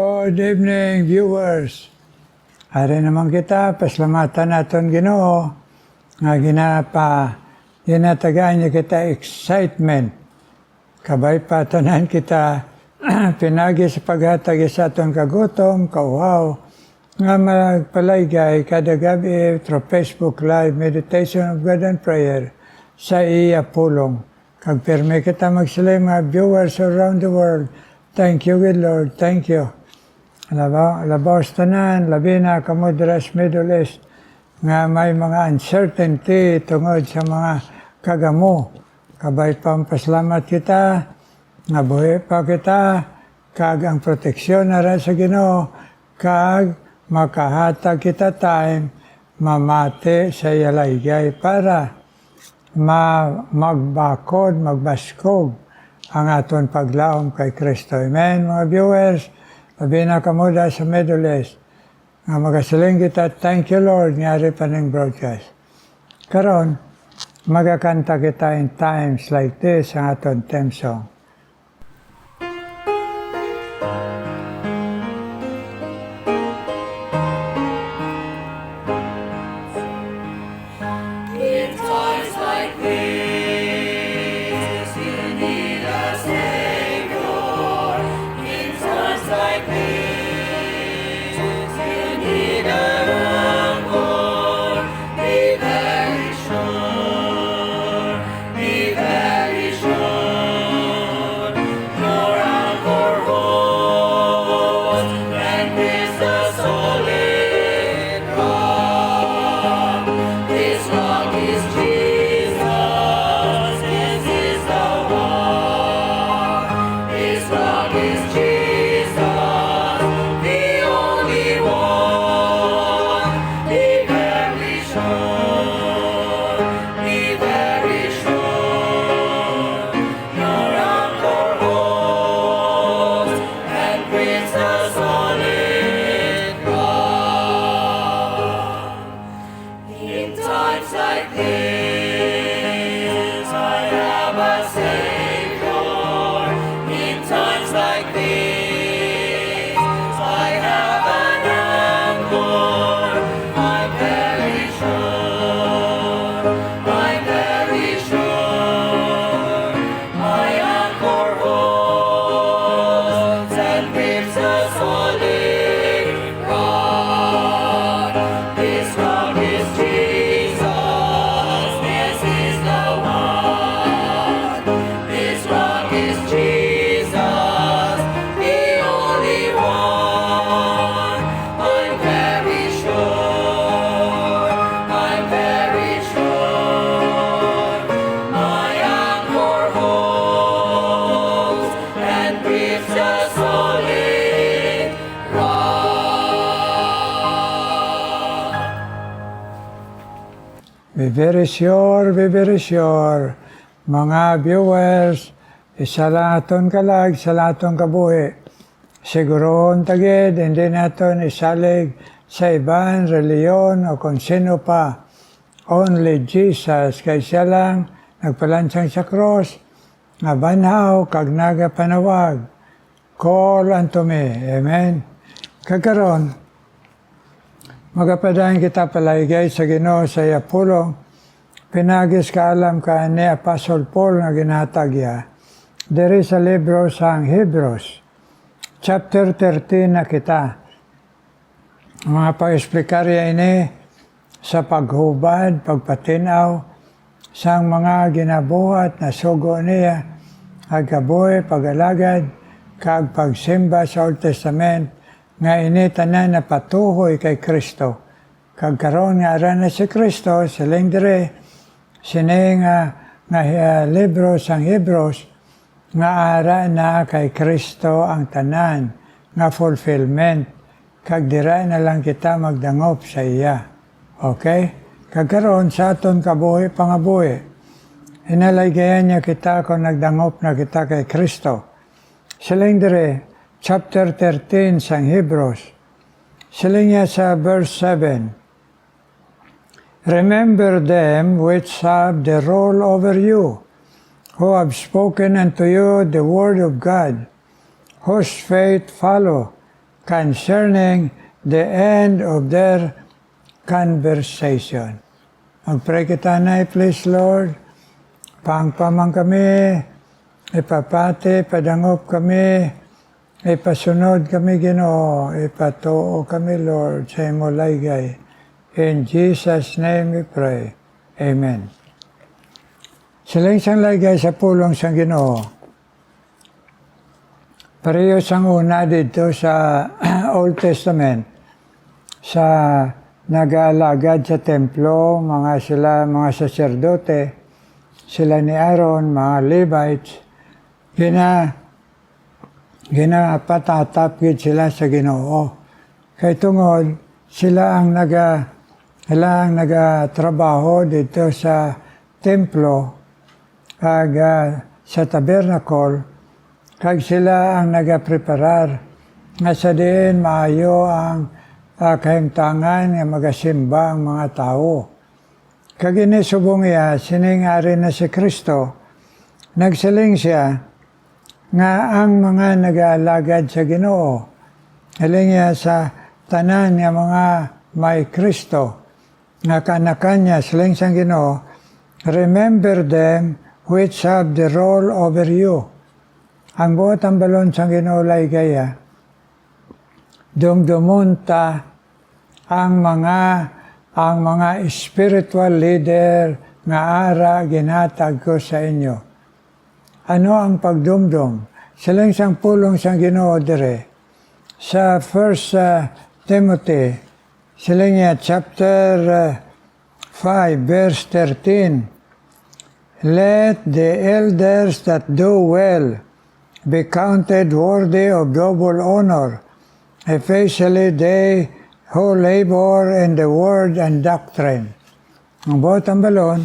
Good evening, viewers. Ari naman kita, paslamatan natin Ginoo nga ginatagaan niya kita excitement. Kabay pa tanan kita pinagi sa paghatag sa aton kagutom, kauhaw, nga magpalaygay kada gabi through Facebook Live Meditation of God and Prayer sa iya pulong. Kag pirmi kita magsilay mga viewers around the world. Thank you, good Lord. Thank you. Labaw sa tanan, labi na kamudras Middle East, nga may mga uncertainty tungod sa mga kagamo. Kabay pampaslamat kita, nga buhi pa kita, kag ang proteksyon na rin sa Ginoo, kag makahatag kita time, mamate sa yalaygay para magbakod, magbaskog ang aton paglaom kay Kristo. Amen, mga viewers. Labi na kamuda sa Middle East. Nga magasiling kita, thank you Lord, ngari pa ng broadcast. Karon, magakanta kita in times like this ang aton theme song. Be very sure, mga viewers, isa lang aton kalag, isa lang aton kabuhi. Siguroon tagid, hindi naton isalig sa ibang reliyon o kung sino pa. Only Jesus, kay siya lang nagpalansang sa cross, nga banhaw, kag nagapanawag. Call unto me. Amen. Kagkaroon, magapadahan kita palaygay sa Ginoo sa iya pulong, pinagis ka alam ka ni Apostle Paul nga ginatagya. There is a libro sa Hebrews, chapter 13 na kita. Mga pag-esplikarya ini sa paghubad, pagpatinaw, sa mga ginabuhat na sugo niya, agaboy, pagalagad, kag pagsimba sa Old Testament, nga ini tanan na patuhoy kay Kristo. Kag karon nga ara na si Kristo, siling dire, sini nga libro sang Hebrews, nga ara na kay Kristo ang tanan, nga fulfillment. Kag dira na lang kita magdangop sa iya. Okay? Kag karon sa aton kabuhi pangabuhi, inalaygayan niya kita kung nagdangop na kita kay Kristo. Siling dire, chapter 13 sang Hebrews. Siling niya sa verse 7. Remember them which have the rule over you, who have spoken unto you the word of God, whose faith follow, concerning the end of their conversation. Mag-pray kita na, please Lord. Pangpamang kami, ipapati, padangop kami, ipasunod kami Ginoo, ipatuo kami Lord sa imo laygay. In Jesus' name we pray. Amen. Siling sang laygay sa pulong sang Ginoo. Pareho sang una dito sa Old Testament, sa nag-aalagad sa templo, mga saserdote, sila ni Aaron, mga Levites, ginapatatapid sila sa Ginoo. Kay tungod, sila ang nagatrabaho dito sa templo, kag sa tabernacle, kag sila ang nagapreparar nga sa diin maayo ang kahimtangan nga magasimba ang mga tao. Kag inisubong iya, siningari na si Kristo, nagsiling siya nga ang mga nag-aalagad sa Ginoo, haling niya sa tanan nga mga may Kristo, nga kanakanya siling sang Ginoo, remember them which have the rule over you. Ang buot ang balon sang Ginoo laygaya, dumdumunta ang mga spiritual leader nga ara ginatag ko sa inyo. Ano ang pagdumdum? Silang sang pulong sang Ginoo dire. Sa 1 Timothy, silang niya chapter 5 verse 13. Let the elders that do well be counted worthy of double honor, especially they who labor in the word and doctrine. Ang buot ang balon,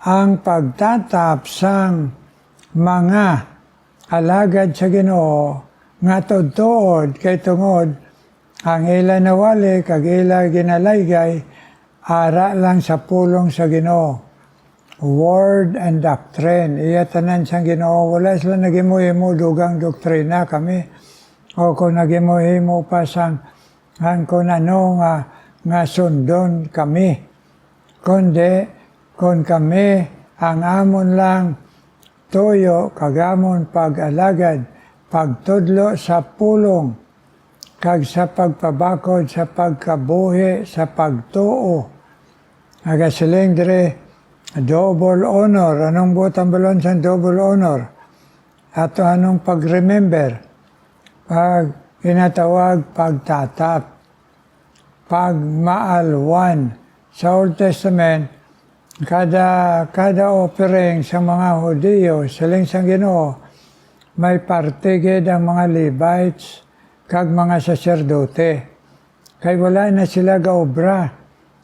ang pagtatap sang mga alagad sa Ginoo nga tudtuod kay tungod ang ila nawali kag ila ginalaygay ara lang sa pulong sa Ginoo. Word and doctrine. Iya tanan siyang Ginoo. Wala sila nagimo-himo dugang doktrina kami. O kung nagimo-himo pa sang kung ano nga sundon kami. Kundi, kung kami ang amon lang tuyo, kagamon pag-alagad, pagtudlo sa pulong, kag sa pagpabakod, sa pagkabuhi, sa pagtuo. Agasiling dire, double honor. Anong butang balon sa double honor? At anong pag-remember? Pag inatawag pagtatap. Pagmaalwan. Sa Old Testament, kada offering sa mga Hudiyo, siling sa Ginoo, may partigid ang mga Levites kag mga saserdote. Kay wala na sila gaobra.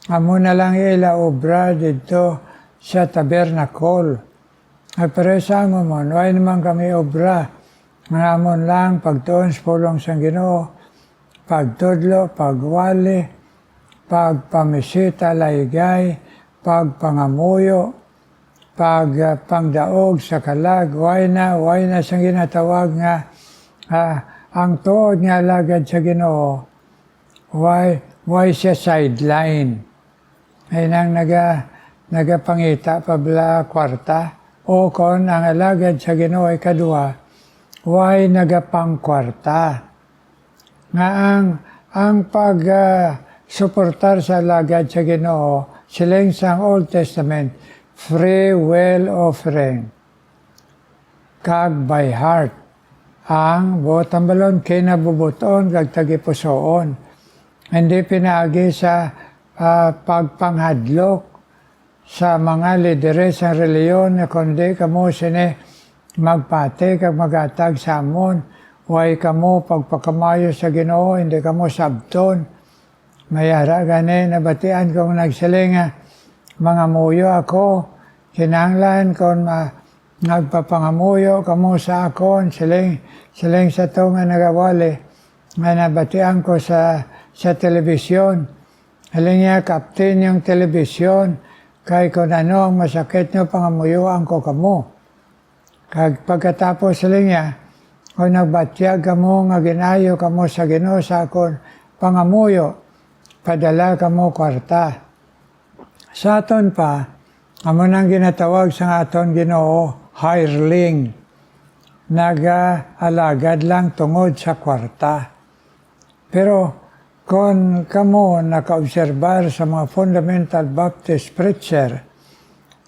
Amo na lang ila obra dito sa tabernacle. Ay paresa mo mon, why naman kami obra. Mga amon lang, pagtuon sa pulong sang Ginoo, pagtudlo, pagwali, pagpamisita, laygay, pagpangamuyo, pagpangdaog sa kalag, why na sang ginatawag nga, ang tuod nga alagad sa Ginoo, why siya sideline. Ay nang nagapangita pabla kwarta, o kon ang alagad sa Ginoo ay kadua, why nagapangkwarta. Nga ang pag-suportar sa alagad sa Ginoo, siling sang Old Testament, free will offering, kag by heart. Ang botang balon kinabubuton kag tagipusoon. Hindi pinaagi sa pagpanghadlok sa mga lideres sa reliyon na kundi kamo sini magpate kag magatag sa amon. Huwag kamo pagpakamayo sa Ginoo, hindi kamo sabton. Mayara gani nabatian kong nagsilinga, mga muyo ako, kinanglan kung nagpapangamuyo kamo sa akon, siling sa to nga nagawali, nga nabatian ko sa telebisyon. Haling niya, kapten yung telebisyon, kay kung ano ang masakit nyo, pangamuyuan ko kamo. Pagkatapos haling niya, o nagbatyag kamo nga ginayo kamo sa Ginoo sa akon pangamuyo, padala kamo kwarta. Sa aton pa, amo nang ginatawag sa aton Ginoo, hireling, nag-alagad lang tungod sa kwarta. Pero kung kamo nakaobserbar sa mga fundamental Baptist preacher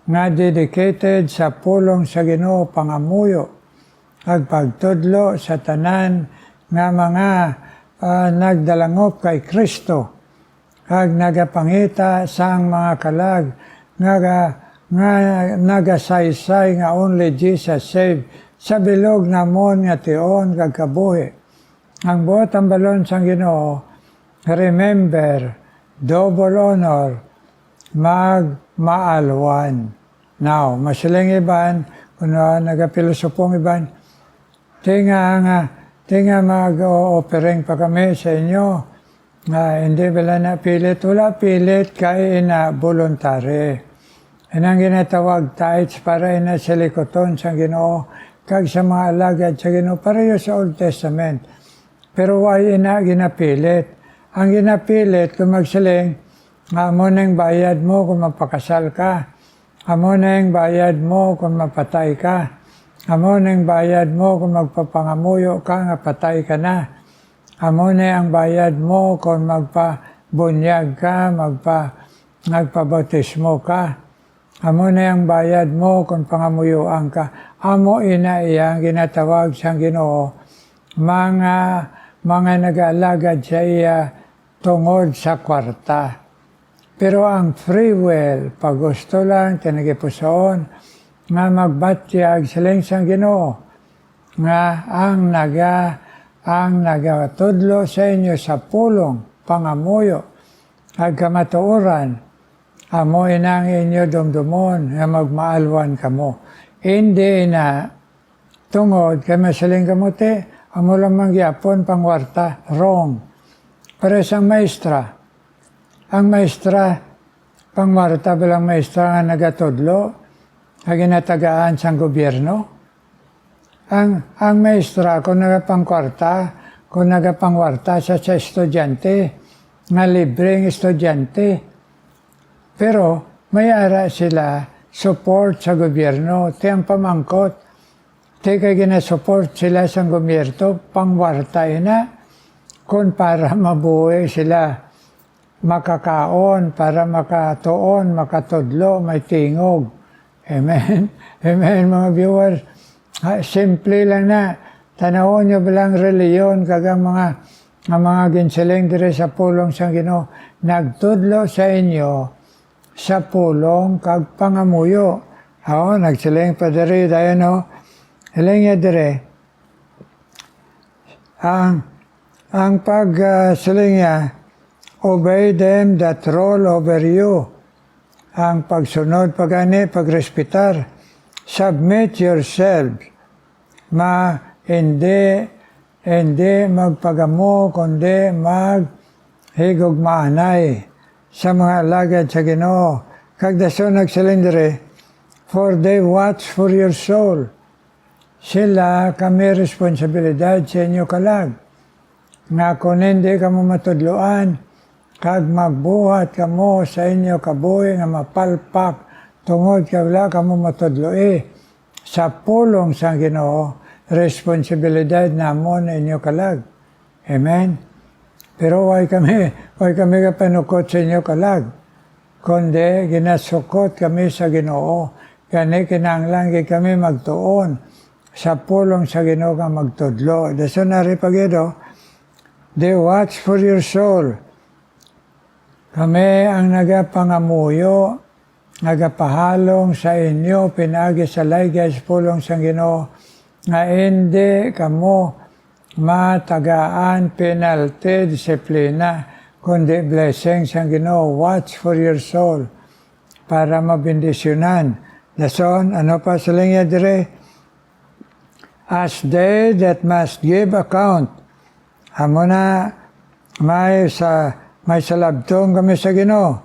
nga dedicated sa pulong sa Ginoo pangamuyo, ag pagtudlo sa tanan nga mga nagdalangop kay Kristo, ag nagapangita sang mga kalag nga nagasaysay nga only Jesus save sa bilog namon nga tion kag kabuhi. Ang buot ang balon sang Ginoo, remember, double honor, magmaalwan. Now, masiling iban, kung nagapilosopong iban, tinga mag-offering pa kami sa inyo. Hindi wala na pilit. Wala pilit kaya ina voluntary. Inang ginatawag tithes para ina silikoton sa Ginoo, kag sa mga alagad sa Ginoo, pareho sa Old Testament. Pero why ina ginapilit? Ang ginapilit kung magsiling, amo na yung bayad mo kung mapakasal ka. Amo na yung bayad mo kung mapatay ka. Amo na yung bayad mo kung magpapangamuyo ka nga patay ka na. Amo na ang bayad mo kung magpabunyag ka, magpabautismo ka. Amo na yung bayad mo kung pangamuyuan ka. Amo ina iyang ginatawag siyang Ginoo, mga nag-aalagad sa iya tungod sa kwarta. Pero ang free will, pag gusto lang, tinagipusoon, nga magbatyag siling sang Ginoo, nga ang nagatudlo sa inyo sa pulong, pangamuyo, ag kamatuoran, amo inang inyo dumdumon, nga magmaalwan kamo. Hindi na tungod, kay masiling kamuti, amo lang mangyapon pangwarta, wrong. Para sa maestra, ang maestra, pangwarta bilang maestra nga nagatudlo, na ginatagaan sa gobyerno. Ang maestra, kung nagapangwarta sa estudyante, nga libreng estudyante. Pero may ara sila support sa gobyerno, tiyang pamangkot. Teka ginasupport sila sa gobyerno, pangwarta ina, kung para mabuhay sila makakaon, para makatuon, makatudlo, may tingog. Amen. Amen, mga viewers. Simple lang na. Tanawon nyo bilang reliyon kagang mga ginsiling dire sa pulong sa Ginoo. Nagtudlo sa inyo sa pulong kag pangamuyo. Nagsiling pa dire dayo no. Hiling niya dire. Ang pagsiling niya, obey them that rule over you. Ang pagsunod, pagrespetar, submit yourselves. Hindi magpagamo, kundi maghigugmaanay sa mga alagad sa Ginoo. Kagdaso nagsilindire, for they watch for your soul. Sila kami responsibilidad sa inyo kalag. Nga kung hindi ka mo matudloan, kag magbuhat kamo sa inyo kabuhi nga mapalpak tungod kag wala kamo matudloi sa pulong sa Ginoo, responsibilidad namon inyo kalag. Amen. Pero why kami kapanukot sa inyo kalag, kundi ginasukot kami sa Ginoo. Kani kinahanglan kami magtuon sa pulong sa Ginoo nga magtudlo. Daso na ripagido, they watch for your soul. Kami ang nagapangamuyo, nagapahalong sa inyo, pinagi sa laygay sa pulong sa Ginoo, nga hindi kamo matagaan penalty, disiplina, kundi blessing sa Ginoo. Watch for your soul, para mabindisyonan. Dason, ano pa sa linya dire? As they that must give account. Amo na may salabtong kami sa Ginoo,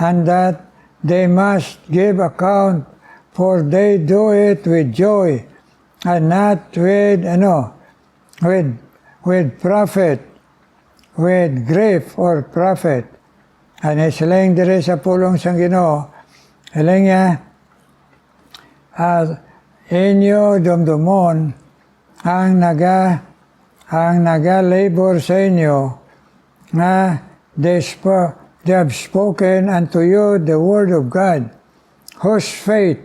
and that they must give account, for they do it with joy, and not with, with profit, with grief or profit. Ano silang diri sa pulong sang Ginoo, ilang niya, inyo dumdumon ang naga-labor sa inyo nga they have spoken unto you the word of God, whose faith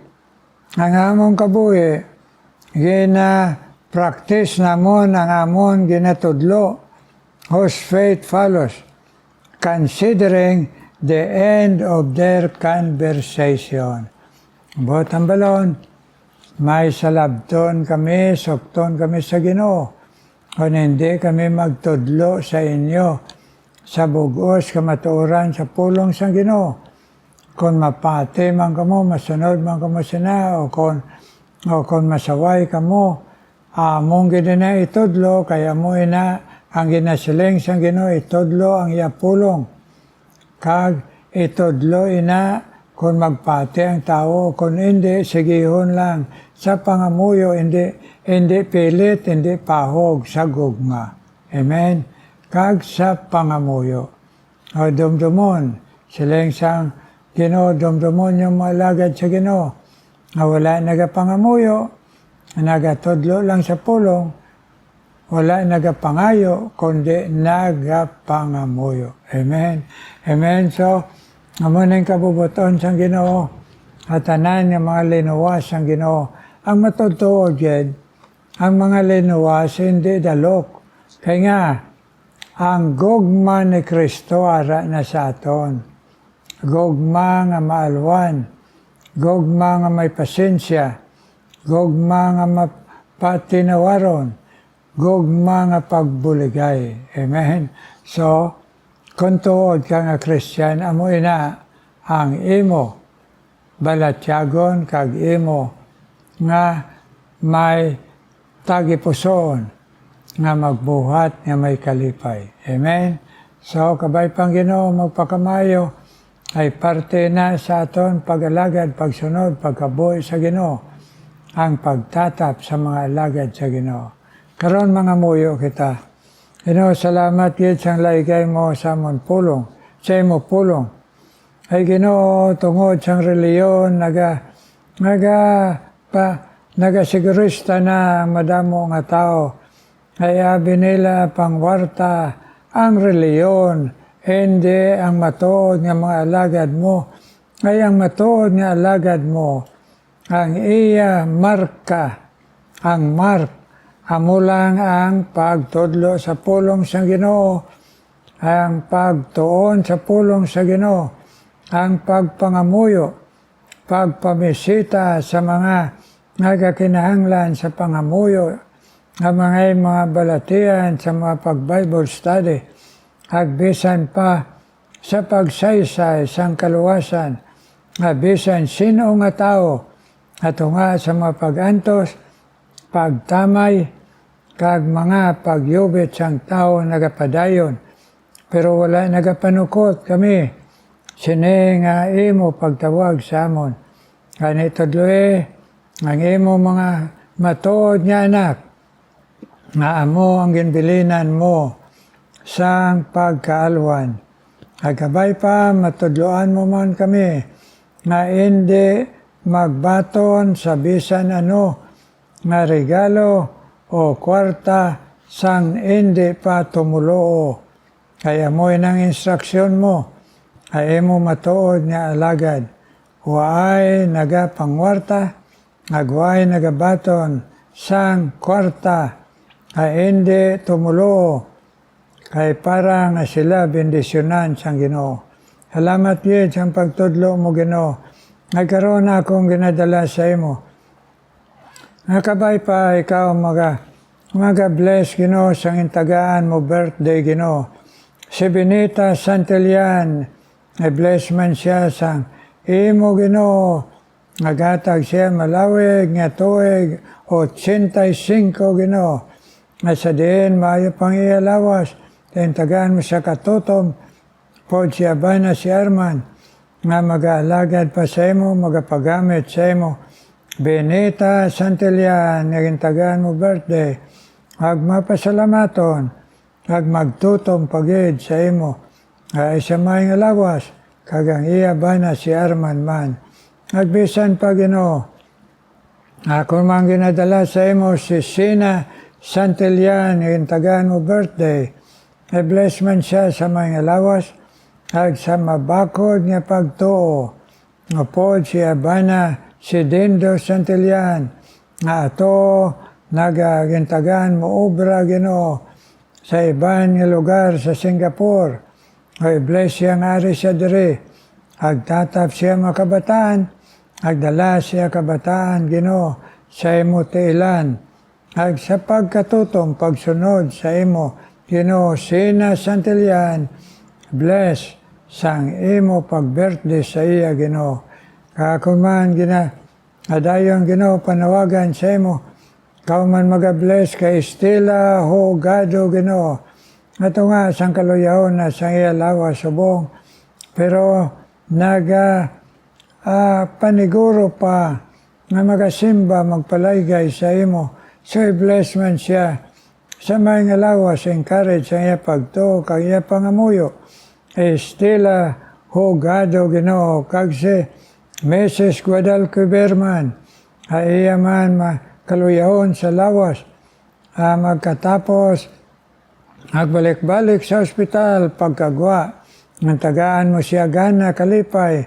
ang among kabuhi gina-practice namon ang amon ginatudlo, whose faith follows, considering the end of their conversation. Buot ang balon, may salabton kami, sukton kami sa Ginoo, kung hindi kami magtudlo sa inyo, sa bugos kamatuoran sa pulong sa Ginoo. Kung mapati man kamo, masunod man kamo sina, o kung masaway kamo, among ginina itudlo, kaya mo ina, ang ginasiling sa Ginoo, itudlo ang iyapulong. Kag itudlo ina, kung magpati ang tao, kung hindi, sigihon lang. Sa pangamuyo, hindi pilit, hindi pahog sa gugma. Amen? Kag sa pangamuyo. O dumdumon, siling sang Ginoo, dumdumon yung malagad sa Ginoo. Wala nagapangamuyo, nagatudlo lang sa pulong, wala nagapangayo, kundi nagapangamuyo. Amen? Amen? So, amunin kabubuton sa Ginoo, at tanan ng mga linuwas sa Ginoo. Ang matutuo dyan, ang mga linuwas hindi dalok. Kaya nga, ang gugma ni Kristo ara na sa aton. Gugma nga maalwan, gugma nga may pasensya, gugma nga mapatinawaron, gugma nga pagbuligay. Amen? So, kung tuod ka nga Christian, amo ina ang imo, balatyagon kag imo, nga may tagipusoon, nga magbuhat nga may kalipay. Amen? So, kabay pang Ginoo, magpakamayo, ay parte na sa aton pag-alagad, pagsunod, pagkabuhi sa Ginoo, ang pagtatap sa mga alagad sa Ginoo. Karon mga muyo kita, Ginoo, salamat gid sang laygay mo sa amon pulong, sa imo pulong. Ay Ginoo, tungod sang reliyon, nagasigurista na madamo nga tao, ay abi nila pangwarta ang reliyon, hindi ang matuod nga mga alagad mo, ay ang matuod nga alagad mo, ang iya marka, ang mark, amo lang ang pagtudlo sa pulong sa Ginoo, ang pagtuon sa pulong sa Ginoo, ang pagpangamuyo, pagpamisita sa mga nagakinahanglan sa pangamuyo, ang mga balatian sa mga pag-Bible study, agbisan pa sa pagsaysay sang kaluwasan, bisan sino nga tao, ato nga sa mga pag-antos, pagtamay, kag mga pagyubit sang tao nagapadayon, pero wala nagapanukot kami, sini nga imo pagtawag sa amon. Ganito dloe, ang imo mga matuod nga anak, nga amo ang ginbilinan mo sang pagkaalwan. Agabay pa, matudloan mo man kami, nga hindi magbaton sa bisan ano, nga regalo o kwarta sang hindi pa tumuloo. Kaya mo inang instruksyon mo, ay mo matuod nga alagad. Huway nagapangwarta, agway nagabaton sang kwarta, ay hindi tumuloo. Kay para nga sila bendisyonan sang Ginoo. Salamat yun sa pagtudlo mo Ginoo. Nagkaroon na akong ginadala sa imo. Nakabay pa ikaw bless Ginoo sang intagaan mo birthday Ginoo. Si Benita Santillan, bless man siya sang imo Ginoo. Nagatag siya malawig nga tuig 85 Ginoo. Sa diin maayo pang ialawas. Tagaan mo sa katutom, pod siya ba na si Arman, nga mag-aalagad pa sa imo, magapagamit sa imo, Benita Santillan, naging tagaan mo birthday, ag mapasalamaton, ag magtutom pagid sa imo, ay sa may nga lawas, kagang iya ba na si Arman man. Agbisan pa Ginoo, ako man ginadala sa imo si Sina Santillan, naging tagaan mo birthday, bless man siya sa may nga lawas, ag sa mabakod nga pagtuo, upod siya ba na si Dindo Santillan, nga ato nagagintagan mo obra Ginoo sa iban nga lugar sa Singapore. Ay bless siya nga ari siya diri. Agtatap siya makabataan, agdala siya kabataan Ginoo sa imo tiilan. Ag sa pagkatutom pagsunod sa imo Ginoo Sina Santillan, bless sang imo pag-birthday sa iya Ginoo. Kakuman adayon Ginoo panawagan sa imo, kauman magabless kay Estela Hogado Ginoo. Ato nga sang kaluyahon na sang iya lawas subong, pero paniguro pa nga magasimba magpalaygay sa imo. So bless man siya sa may nga lawas, encourage sa iya pagtuo kag iya pangamuyo. Estela Hogado Ginoo kag si Mrs. Guadalquivir man, ay iya man kaluyahon sa lawas, magkatapos, agbalik-balik sa ospital, pagkagwa, ng tagaan mo siya gana kalipay,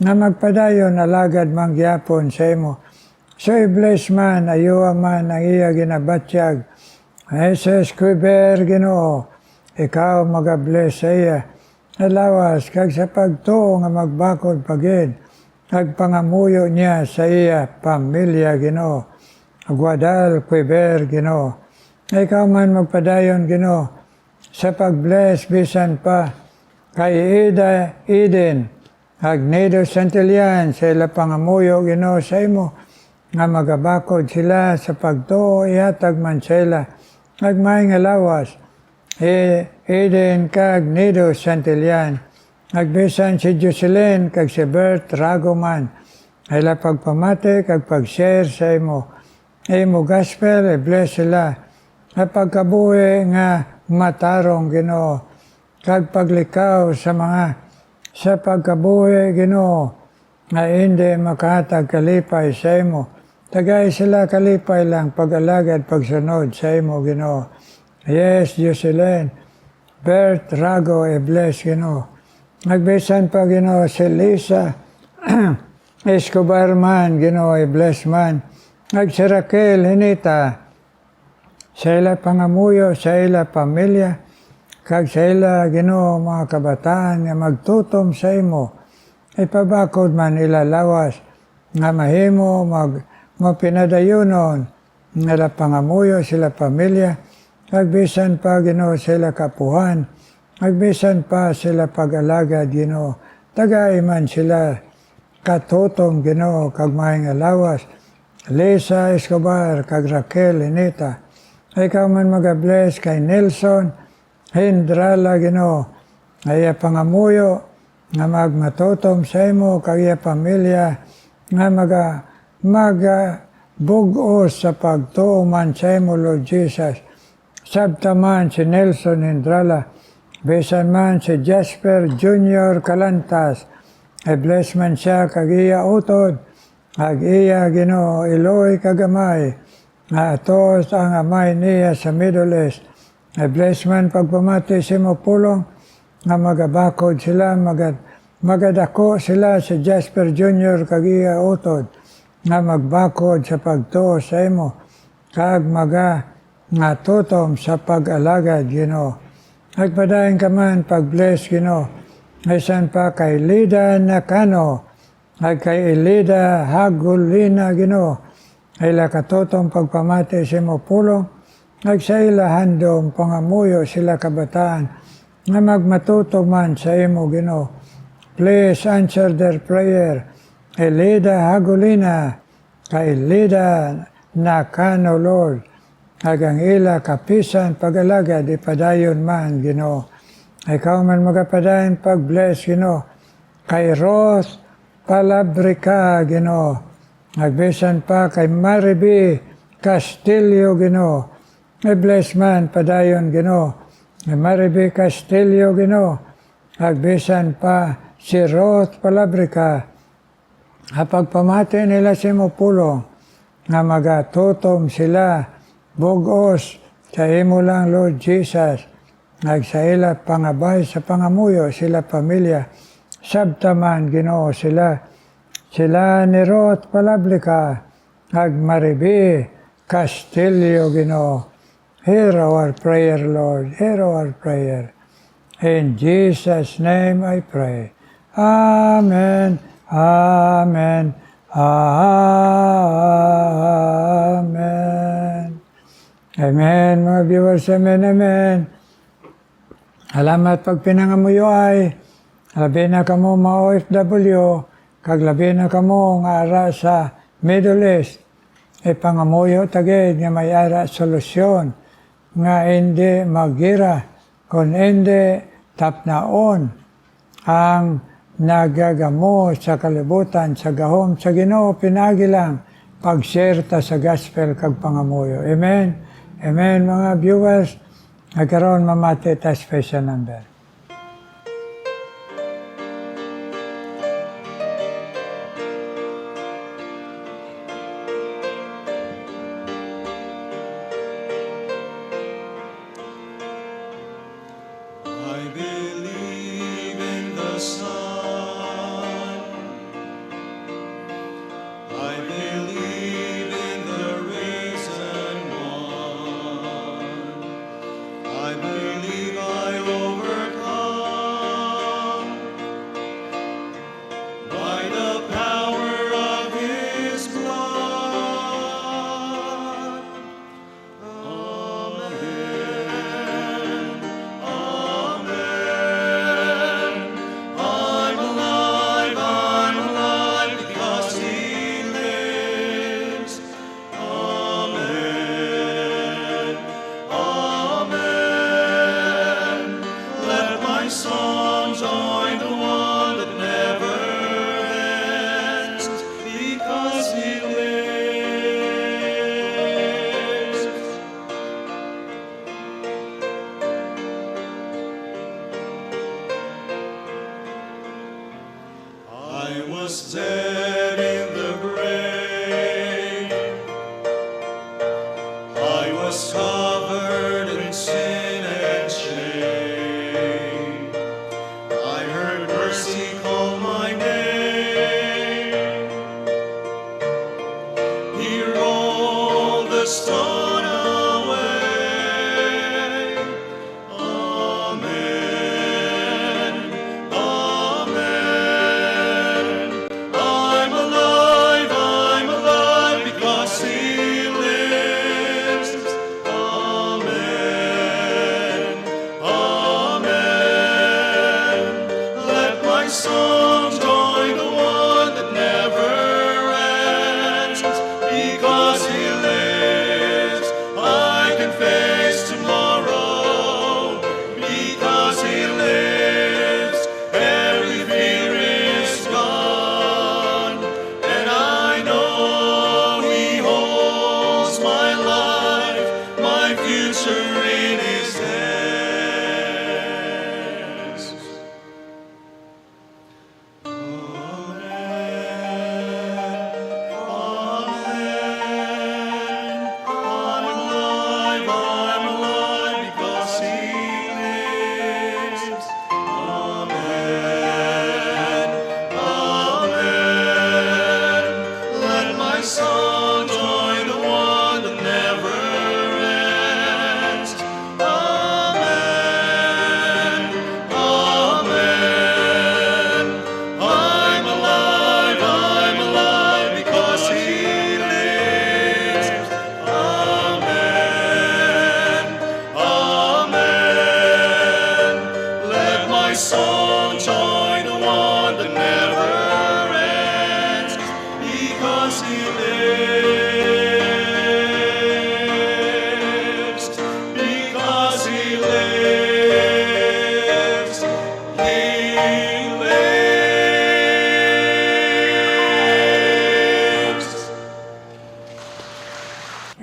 na magpadayon alagad mangyapon sa imo. So i-bless man, ayuwa man ang iya ginabatyag, Mrs. Quiver Ginoo, ikaw magabless sa iya, alawas, kag sa pagtuo nga magbakod pagid, agpangamuyo niya sa iya pamilya Ginoo. Guadalquivir Ginoo. Ikaw man magpadayon Ginoo sa pag-bless bisan pa kay Eden Agnedo Santillan sa ila pangamuyo Ginoo sa imo nga magabakod sila sa pagtuo ihatag man sa ila agmay nga lawas. Eden kag Agnedo Santillan. Agbisan si Jocelyn kag si Bert Ragoman, ay pagpamati kag pag-share sa imo. Imo gospel, bless sila. At pagkabuhi nga matarong Ginoo, kag paglikaw sa pagkabuhi Ginoo, nga hindi makahatag kalipay sa imo. Tagay sila kalipay lang pag-alagad pagsunod sa imo Ginoo. Yes, Jocelyn, Bert Rago, bless Ginoo. Nagbisan pa Ginoo si Lisa Escobar man, Ginoo bless man. Si Raquel Hinita, sa ila pangamuyo, sa ila pamilya, kag sa ila Ginoo mga kabataan nga magtutom sa imo. Ipabakod man ila lawas, nga mahimo mapinadayunon, nga pangamuyo sila pamilya, nagbisan pa Ginoo sa ila kapuhan, magbisan pa sila pag-alagad Ginoo, tagay man sila katutom Ginoo kag maayong alawas. Lisa Escobar kag Raquel Hinita, ikaw man magabless kay Nelson Hindrala Ginoo, ay pangamuyo nga magmatutom sa imo kag iya pamilya nga magabugos sa pagtuo man sa imo Lord Jesus. Sabta man si Nelson Hindrala, bisan man si Jasper Jr. Calantas, bless man siya kag iya utod, ag iya Ginoo iloy kagamay, nga atos ang amay niya sa Middle East. Bless man pagpamati si mo pulong, nga magabakod sila, magadako sila si Jasper Jr. kag iya utod, nga magbakod sa pagtuo sa imo, kag nga tutom sa pag-alagad Ginoo. Nagpadayon ka man pag-bless Ginoo. Isan pa kay Lida Nakano, at kay Elida Hagulina Ginoo. Ay katotong pagpamati sa imo pulong, sa ila handom pangamuyo sila kabataan, nga magmatuto man sa imo Ginoo. Please answer their prayer. Elida Hagulina, kay Lida Nakano Lord. Agang ila kapisan pag-alagad ipadayon man Ginoo. Ikaw man magapadayon pag-bless Ginoo. Kay Roth Palabrica Ginoo. Nagbisan pa kay Mariby Castillo, Ginoo. I-bless man padayon, Ginoo. Kay Mariby Castillo, Ginoo. Nagbisan pa si Ruth Palabrica. Kapag pamati nila si Mupulong, nga magatutom sila, bugos, sa imo lang, Lord Jesus, nagsaila pangabay sa pangamuyo, sila pamilya, sabtaman, Ginoo sila ni Ruth Palabrica, Mariby Castillo, Ginoo. Hear our prayer, Lord, hear our prayer. In Jesus' name I pray. Amen. Amen. Amen. Amen, mga viewers. Amen, amen. Alamat pag pinangamuyo ay, labi na kamo mga OFW, kag labi na kamo nga ara sa Middle East, pangamuyo tagid nga may ara solusyon, nga hindi magira, kung hindi tapnaon ang nagagamo sa kalibutan, sa gahom, sa Ginoo, pinagi lang, pag-share ta sa gospel kag pangamuyo. Amen? Amen, mga viewers. Nagkaroon mamati ta special number. I believe in the Son. I believe in the risen one. I believe I overcome by the power of His blood. Amen. Amen. I'm alive because He lives. Amen. Amen. Let my song join the one that never ends, because He lives. I was dead in the grave. I was covered in sin and shame. I heard mercy call my name. He rolled the stone away. Amen. Amen. I'm alive because He lives. Amen. Amen. Let my song join the one that never ends, because He lives. I can face tomorrow, because He lives. Every fear is gone, and I know He holds my life, my future in His hands. Amen. I'm alive because He lives. Amen. Amen. Let my song join the one that never ends. Amen. Amen. I'm alive because He lives. Amen. Amen. Let my song join the one that never ends, because He lives. Because He lives. He lives.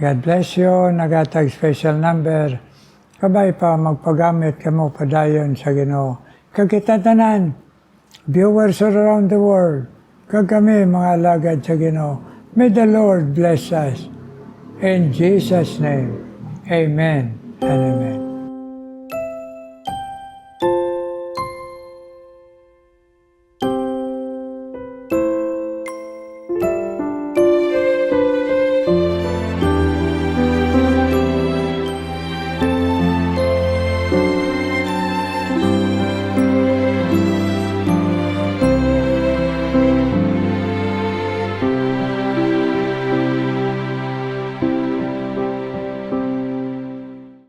God bless you. Nagatag special number. Kabay pa magpagamit kamo padayon sa Ginoo. Kagitatanan, viewers all around the world, kagami mga alagad sa Ginoo. May the Lord bless us. In Jesus' name, amen and amen.